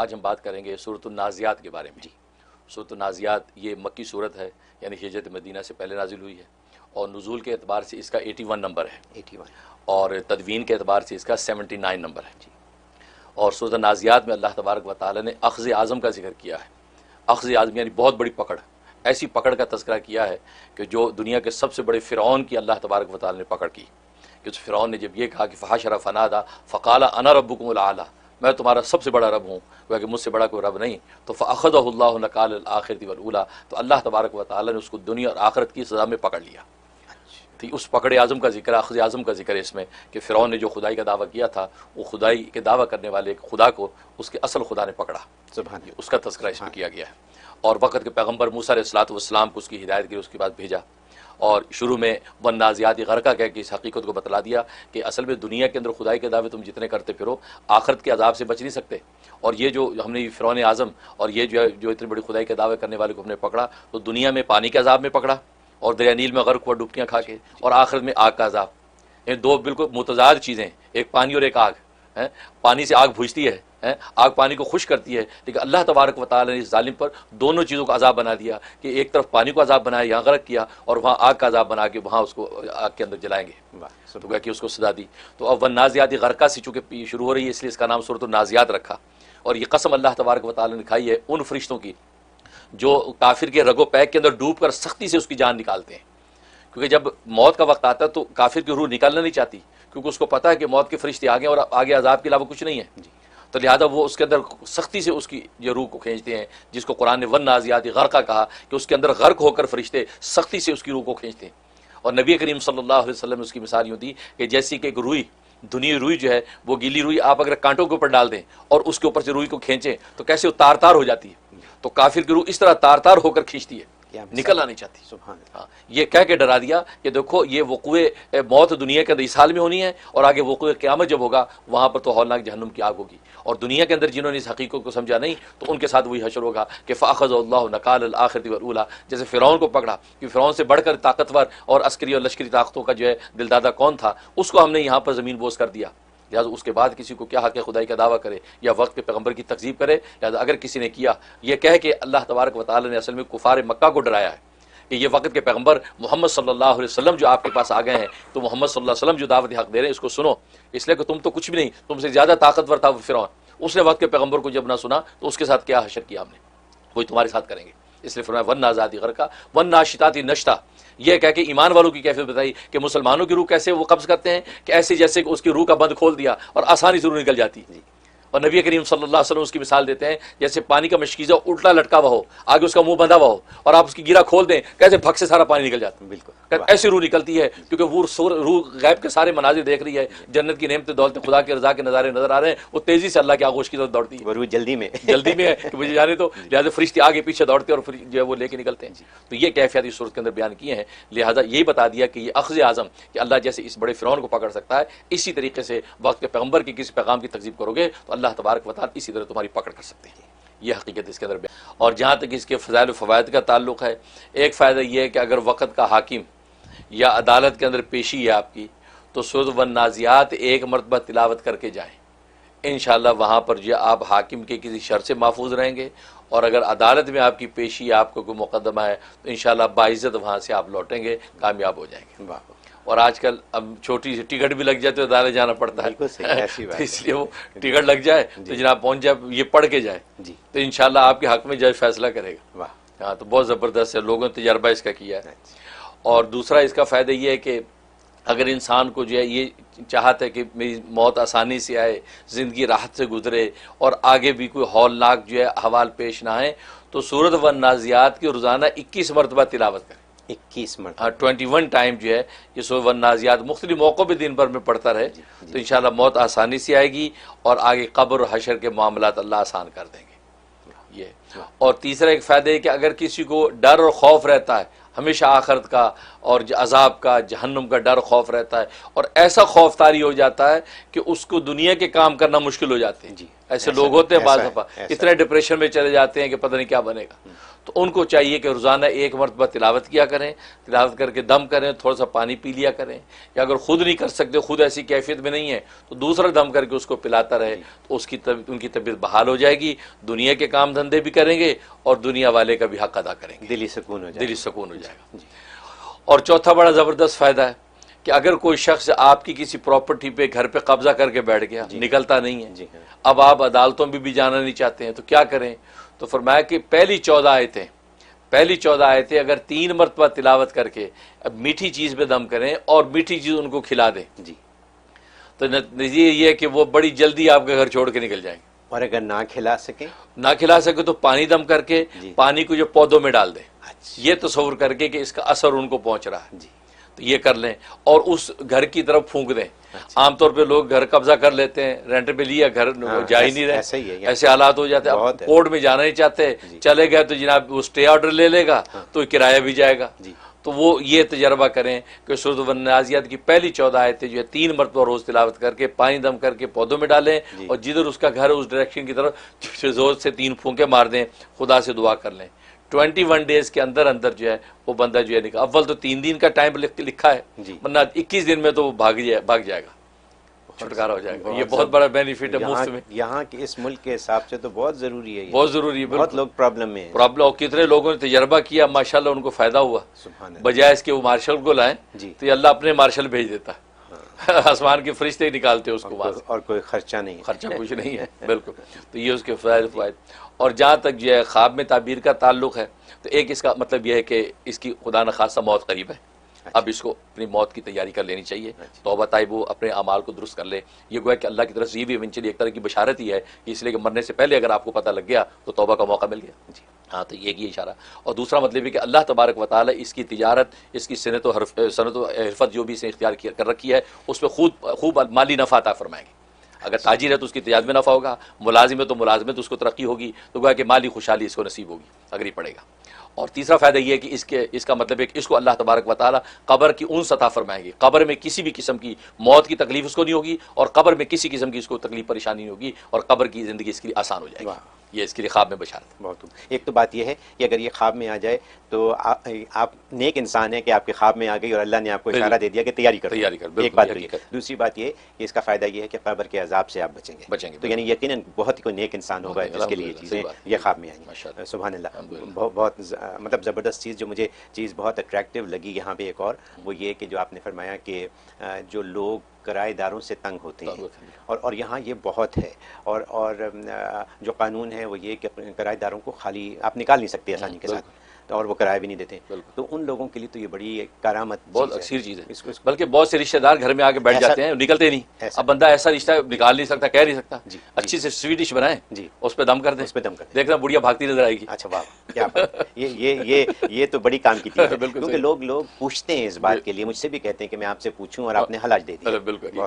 آج ہم بات کریں گے سورۃ النازعات کے بارے میں. سورۃ النازعات یہ مکی صورت ہے، یعنی ہجرت مدینہ سے پہلے نازل ہوئی ہے، اور نزول کے اعتبار سے اس کا 81 نمبر ہے، 81 اور تدوین کے اعتبار سے اس کا 79 نمبر ہے. اور سورۃ النازعات میں اللہ تبارک و تعالی نے اخذ اعظم کا ذکر کیا ہے. اخذ اعظم یعنی بہت بڑی پکڑ، ایسی پکڑ کا تذکرہ کیا ہے کہ جو دنیا کے سب سے بڑے فرعون کی اللہ تبارک و تعالی نے پکڑ کی، کہ اس فرعون نے جب یہ کہا کہ فحشر فنادا فقال انا ربکم الاعلی، میں تمہارا سب سے بڑا رب ہوں، کہ مجھ سے بڑا کوئی رب نہیں، تو فاخذہ اللہ نکال الآخرۃ والاولی، تو اللہ تبارک و تعالی نے اس کو دنیا اور آخرت کی سزا میں پکڑ لیا. تو اس پکڑ اعظم کا ذکر، اخذ اعظم کا ذکر ہے اس میں، کہ فرعون نے جو خدائی کا دعویٰ کیا تھا، وہ خدائی کے دعویٰ کرنے والے خدا کو اس کے اصل خدا نے پکڑا، سبحان اللہ. اس کا تذکرہ اس میں کیا گیا ہے. اور وقت کے پیغمبر موسیٰ علیہ الصلوۃ والسلام کو اس کی ہدایت کے لیے اس کے بعد بھیجا، اور شروع میں والنازعات غرقا کہہ کے اس حقیقت کو بتلا دیا کہ اصل میں دنیا کے اندر خدائی کے دعوے تم جتنے کرتے پھرو، آخرت کے عذاب سے بچ نہیں سکتے. اور یہ جو ہم نے فرعون اعظم اور یہ جو اتنی بڑی خدائی کے دعوے کرنے والے کو ہم نے پکڑا، تو دنیا میں پانی کے عذاب میں پکڑا، اور دریا نیل میں غرق ہوا ڈبکیاں کھا کے، اور آخرت میں آگ کا عذاب. یہ دو بالکل متضاد چیزیں، ایک پانی اور ایک آگ. پانی سے آگ بھجتی ہے، آگ پانی کو خشک کرتی ہے، لیکن اللہ تبارک و تعالی نے اس ظالم پر دونوں چیزوں کا عذاب بنا دیا، کہ ایک طرف پانی کو عذاب بنایا، یہاں غرق کیا، اور وہاں آگ کا عذاب بنا کے وہاں اس کو آگ کے اندر جلائیں گے، تو گویا کہ اس کو سزا دی. تو اب والنازعات غرقا سے چونکہ شروع ہو رہی ہے، اس لیے اس کا نام سورۃ النازعات رکھا. اور یہ قسم اللہ تبارک و تعالی نے کھائی ہے ان فرشتوں کی جو کافر کے رگ و پیک کے اندر ڈوب کر سختی سے اس کی جان نکالتے ہیں. کیونکہ جب موت کا وقت آتا ہے تو کافر کی روح نکالنا نہیں چاہتی، کیونکہ اس کو پتہ ہے کہ موت کے فرشتے آگے اور آگے عذاب کے علاوہ کچھ نہیں ہے. تو لہٰذا وہ اس کے اندر سختی سے اس کی یہ روح کو کھینچتے ہیں، جس کو قرآن نے والنازعات غرقا کہا، کہ اس کے اندر غرق ہو کر فرشتے سختی سے اس کی روح کو کھینچتے ہیں. اور نبی کریم صلی اللہ علیہ وسلم نے اس کی مثال یوں دی کہ جیسی کہ ایک روئی، دھنی روئی جو ہے، وہ گیلی روئی آپ اگر کانٹوں کے اوپر ڈال دیں اور اس کے اوپر سے روئی کو کھینچیں تو کیسے وہ تار تار ہو جاتی ہے، تو کافر کی روح اس طرح تار تار ہو کر کھینچتی ہے، نکلنا نہیں چاہتی. سبحان اللہ. ہاں، یہ کہہ کے ڈرا دیا کہ دیکھو یہ وقوع موت دنیا کے اندر اس حال میں ہونی ہے، اور آگے وقوع قیامت جب ہوگا وہاں پر تو ہولناک جہنم کی آگ ہوگی. اور دنیا کے اندر جنہوں نے اس حقیقت کو سمجھا نہیں تو ان کے ساتھ وہی حشر ہوگا کہ فاخذ اللہ نکال الآخرۃ والاولی، جیسے فرعون کو پکڑا، کہ فرعون سے بڑھ کر طاقتور اور عسکری اور لشکری طاقتوں کا جو ہے دلدادہ کون تھا، اس کو ہم نے یہاں پر زمین بوس کر دیا. لہٰذا اس کے بعد کسی کو کیا حق ہے خدائی کا دعویٰ کرے یا وقت کے پیغمبر کی تکذیب کرے. لہٰذا اگر کسی نے کیا، یہ کہہ کہ اللہ تبارک و تعالی نے اصل میں کفار مکہ کو ڈرایا ہے کہ یہ وقت کے پیغمبر محمد صلی اللہ علیہ وسلم جو آپ کے پاس آ گئے ہیں، تو محمد صلی اللہ علیہ وسلم جو دعوت حق دے رہے ہیں اس کو سنو، اس لیے کہ تم تو کچھ بھی نہیں، تم سے زیادہ طاقتور تھا فرعون. اس نے وقت کے پیغمبر کو جب نہ سنا تو اس کے ساتھ کیا حشر کیا ہم نے، وہی تمہارے ساتھ کریں گے. اس لیے فرمایا والنازعات غرقا والناشطات نشطا. یہ کہہ کے ایمان والوں کی کیفیت بتائی کہ مسلمانوں کی روح کیسے وہ قبض کرتے ہیں، کہ ایسے جیسے کہ اس کی روح کا بند کھول دیا اور آسانی سے روح نکل جاتی. اور نبی کریم صلی اللہ علیہ وسلم اس کی مثال دیتے ہیں جیسے پانی کا مشکیزہ الٹا لٹکا ہوا ہو، آگے اس کا منہ بندھا ہوا ہو، اور آپ اس کی گیرا کھول دیں کیسے بھگ سے سارا پانی نکل جاتا ہے. بالکل ایسی روح نکلتی ہے، کیونکہ وہ روح غیب کے سارے مناظر دیکھ رہی ہے، جنت کی نعمتیں دولتیں خدا کی رضا کے نظارے نظر آ رہے ہیں، وہ تیزی سے اللہ کے آغوش کی طرف دوڑتی ہے، وہ روح جلدی میں ہے کہ مجھے جانے تو. لہٰذا فرشتے آگے پیچھے دوڑتے اور جو ہے وہ لے کے نکلتے ہیں. تو یہ کیفیت اس صورت کے اندر بیان کیے ہیں. لہٰذا یہی بتا دیا کہ یہ اخذ اعظم کہ اللہ جیسے اس بڑے فرعون کو پکڑ سکتا ہے، اسی طریقے سے وقت کے پیغمبر کی کسی پیغام کی تکذیب کرو گے تو اللہ تبارک و تعالی اسی طرح تمہاری پکڑ کر سکتے ہیں. یہ حقیقت اس کے اندر بیان. اور جہاں تک اس کے فضائل و فوائد کا تعلق ہے، ایک فائدہ یہ ہے کہ اگر وقت کا حاکم یا عدالت کے اندر پیشی ہے آپ کی، تو سورۃ والنازعات ایک مرتبہ تلاوت کر کے جائیں، انشاءاللہ وہاں پر جو آپ حاکم کے کسی شر سے محفوظ رہیں گے. اور اگر عدالت میں آپ کی پیشی ہے، آپ کو کوئی مقدمہ ہے، تو انشاءاللہ باعزت وہاں سے آپ لوٹیں گے، کامیاب ہو جائیں گے. اور آج کل اب چھوٹی سی ٹکٹ بھی لگ جائے تو عدالت جانا پڑتا ہے، تو اس لیے وہ ٹکٹ لگ جائے تو جناب پہنچ جائے، یہ پڑھ کے جائے تو انشاءاللہ آپ کے حق میں جج فیصلہ کرے گا. ہاں، تو بہت زبردست ہے، لوگوں نے تجربہ اس کا کیا ہے. اور دوسرا اس کا فائدہ یہ ہے کہ اگر انسان کو جو ہے یہ چاہتا ہے کہ میری موت آسانی سے آئے، زندگی راحت سے گزرے اور آگے بھی کوئی ہولناک جو ہے احوال پیش نہ آئے، تو سورۃ والنازعات کی روزانہ 21 مرتبہ تلاوت کریں. 21 مرتبہ 21 ٹائم جو ہے یہ سورۃ والنازعات مختلف موقعوں پہ دن بھر میں پڑھتا رہے تو انشاءاللہ موت آسانی سے آئے گی اور آگے قبر و حشر کے معاملات اللہ آسان کر دیں گے. یہ اور تیسرا ایک فائدہ ہے کہ اگر کسی کو ڈر اور خوف رہتا ہے ہمیشہ آخرت کا اور عذاب کا، جہنم کا ڈر خوف رہتا ہے، اور ایسا خوف طاری ہو جاتا ہے کہ اس کو دنیا کے کام کرنا مشکل ہو جاتے ہیں، ایسے لوگ ہوتے ہیں بعض دفعہ اتنے ڈپریشن میں چلے جاتے ہیں کہ پتہ نہیں کیا بنے گا. تو ان کو چاہیے کہ روزانہ ایک مرتبہ تلاوت کیا کریں, تلاوت کر کے دم کریں, تھوڑا سا پانی پی لیا کریں, یا اگر خود نہیں کر سکتے, خود ایسی کیفیت میں نہیں ہے, تو دوسرا دم کر کے اس کو پلاتا رہے, تو اس کی ان کی طبیعت بحال ہو جائے گی, دنیا کے کام دھندے بھی کریں گے اور دنیا والے کا بھی حق ادا کریں گے, دلی سکون ہو جائے دلی سکون ہو جائے گا. اور چوتھا بڑا زبردست فائدہ ہے کہ اگر کوئی شخص آپ کی کسی پراپرٹی پہ گھر پہ قبضہ کر کے بیٹھ گیا, نکلتا نہیں ہے, اب آپ عدالتوں میں بھی جانا نہیں چاہتے ہیں, تو کیا کریں؟ تو فرمایا کہ پہلی 14 آیتیں اگر 3 مرتبہ تلاوت کر کے اب میٹھی چیز پہ دم کریں اور میٹھی چیز ان کو کھلا دیں, تو نتیجہ یہ ہے کہ وہ بڑی جلدی آپ کے گھر چھوڑ کے نکل جائیں گے. اور اگر نہ کھلا سکے تو پانی دم کر کے پانی کو جو پودوں میں ڈال دیں, یہ تصور کر کے کہ اس کا اثر ان کو پہنچ رہا ہے, تو یہ کر لیں اور اس گھر کی طرف پھونک دیں. عام طور پہ لوگ گھر قبضہ کر لیتے ہیں, رینٹ پہ لیا, گھر جا ہی نہیں رہے, ایسے حالات ہو جاتے ہیں. اب کورٹ میں جانا نہیں چاہتے, چلے گئے تو جناب وہ اسٹے آرڈر لے لے گا, تو کرایہ بھی جائے گا. تو وہ یہ تجربہ کریں کہ سورۃ النازعات کی پہلی 14 آیتیں جو ہے 3 مرتبہ روز تلاوت کر کے پانی دم کر کے پودوں میں ڈالیں, اور جدھر اس کا گھر اس ڈائریکشن کی طرف زور سے 3 پھونکے مار دیں, خدا سے دعا کر لیں. 21 ڈیز کے اندر اندر جو ہے وہ بندہ جو ہے نکل, اول تو 3 دن کا ٹائم لکھا ہے, ورنہ 21 دن میں تو وہ بھاگ جائے گا, چھٹکارا ہو جائے گا. یہ بہت بڑا بینیفٹ ہے مفت میں. یہاں کے اس ملک کے حساب سے تو بہت ضروری ہے, بہت ضروری ہے. بہت لوگ پرابلم میں ہیں. اور کتنے لوگوں نے تجربہ کیا, ماشاءاللہ ان کو فائدہ ہوا. بجائے اس کے وہ مارشل کو لائیں تو یہ اللہ اپنے مارشل بھیج دیتا ہے, آسمان کے فرشتے ہی نکالتے اس کو, اور کوئی خرچہ نہیں, خرچہ کچھ نہیں ہے. بالکل. تو یہ اس کے فوائد. اور جہاں تک جو ہے خواب میں تعبیر کا تعلق ہے, تو ایک اس کا مطلب یہ ہے کہ اس کی خدا نخواستہ موت قریب ہے, اب اس کو اپنی موت کی تیاری کر لینی چاہیے. توبہ طائب وہ اپنے اعمال کو درست کر لے. یہ گویا کہ اللہ کی طرف سے یہ بھی ایونچولی ایک طرح کی بشارت ہی ہے, اس لیے کہ مرنے سے پہلے اگر آپ کو پتہ لگ گیا تو توبہ کا موقع مل گیا. ہاں, تو یہ اشارہ. اور دوسرا مطلب ہے کہ اللہ تبارک و تعالیٰ اس کی تجارت, اس کی صنعت و حرفت جو بھی اس نے اختیار کر رکھی ہے, اس پہ خوب مالی نفع عطا فرمائیں گے. اگر تاجر ہے تو اس کی تجارت میں نفع ہوگا, ملازم ہے تو ملازمت اس کو ترقی ہوگی, تو گویا کہ مالی خوشحالی اس کو نصیب ہوگی اگر یہ پڑے گا. اور تیسرا فائدہ یہ ہے کہ اس کا مطلب ہے کہ اس کو اللہ تبارک و تعالیٰ قبر کی انس عطا فرمائیں گے. قبر میں کسی بھی قسم کی موت کی تکلیف اس کو نہیں ہوگی, اور قبر میں کسی قسم کی اس کو تکلیف پریشانی نہیں ہوگی, اور قبر کی زندگی اس کے لیے آسان ہو جائے گی. یہ اس کے لیے خواب میں بشارت. بہت. ایک تو بات یہ ہے کہ اگر یہ خواب میں آ جائے تو آپ نیک انسان ہیں کہ آپ کے خواب میں آ گئی اور اللہ نے آپ کو اشارہ دے دیا کہ تیاری کر. ایک بات. دوسری بات یہ کہ اس کا فائدہ یہ ہے کہ قبر کے عذاب سے آپ بچیں گے. تو یعنی یقیناً بہت ہی کوئی نیک انسان ہوگا جس کے لیے یہ چیزیں یہ خواب میں آئیں. سبحان اللہ. بہت مطلب زبردست چیز. جو مجھے چیز بہت اٹریکٹیو لگی یہاں پہ ایک اور, وہ یہ کہ جو آپ نے فرمایا کہ جو لوگ کرائے داروں سے تنگ ہوتے ہیں, اور یہاں یہ بہت ہے, اور جو قانون ہے وہ یہ کہ کرائے داروں کو خالی آپ نکال نہیں سکتے آسانی کے ساتھ, اور وہ کرایہ بھی نہیں دیتے. تو ان لوگوں کے لیے تو یہ بڑی کرامت, بہت اکثر چیز ہے. بلکہ بہت سے رشتہ دار گھر میں آ کے بیٹھ جاتے ہیں, نکلتے نہیں. اب بندہ ایسا رشتہ نکال نہیں سکتا, کہہ نہیں سکتا, اچھی سے سویٹ ڈش بنائیں, اس پہ دم کر دیں, دیکھنا بڑھیا بھاگتی نظر آئے گی. اچھا واہ, کیا یہ تو بڑی کام کی چیز ہے, کیونکہ لوگ پوچھتے ہیں اس بات کے لیے. مجھ سے بھی کہتے ہیں کہ میں آپ سے پوچھوں, اور آپ نے حل آج دے دیا. بالکل.